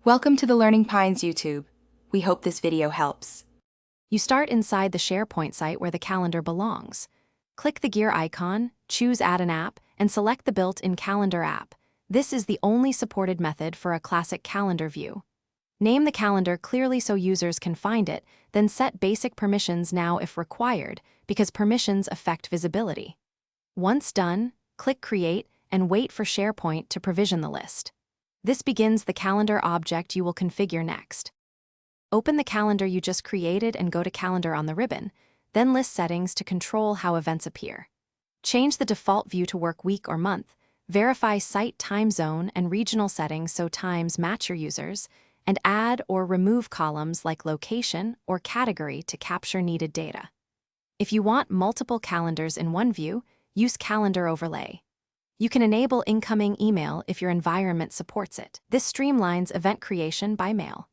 Welcome to the Learning Pines YouTube. We hope this video helps. You start inside the Sharepoint site where the calendar belongs. Click the gear icon, choose Add an App, and select the built-in calendar app. This is the only supported method for a classic calendar view. Name the calendar clearly so users can find it, then set basic permissions now if required, because permissions affect visibility. Once done, click Create and wait for Sharepoint to provision the list. This begins the calendar object you will configure next. Open the calendar you just created and go to Calendar on the ribbon, then list settings to control how events appear. Change the default view to work week or month, verify site time zone and regional settings so times match your users, and add or remove columns like location or category to capture needed data. If you want multiple calendars in one view, use Calendar Overlay. You can enable incoming email if your environment supports it. This streamlines event creation by mail.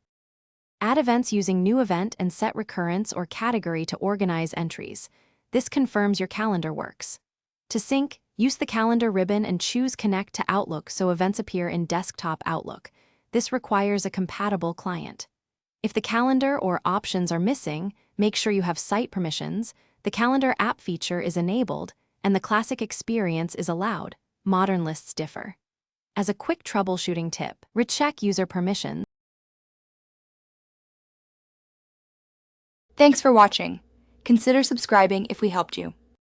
Add events using new event and set recurrence or category to organize entries. This confirms your calendar works. To sync, use the calendar ribbon and choose Connect to Outlook so events appear in desktop Outlook. This requires a compatible client. If the calendar or options are missing, make sure you have site permissions, the calendar app feature is enabled, and the classic experience is allowed. Modern lists differ. As a quick troubleshooting tip, recheck user permissions. Thanks for watching. Consider subscribing if we helped you.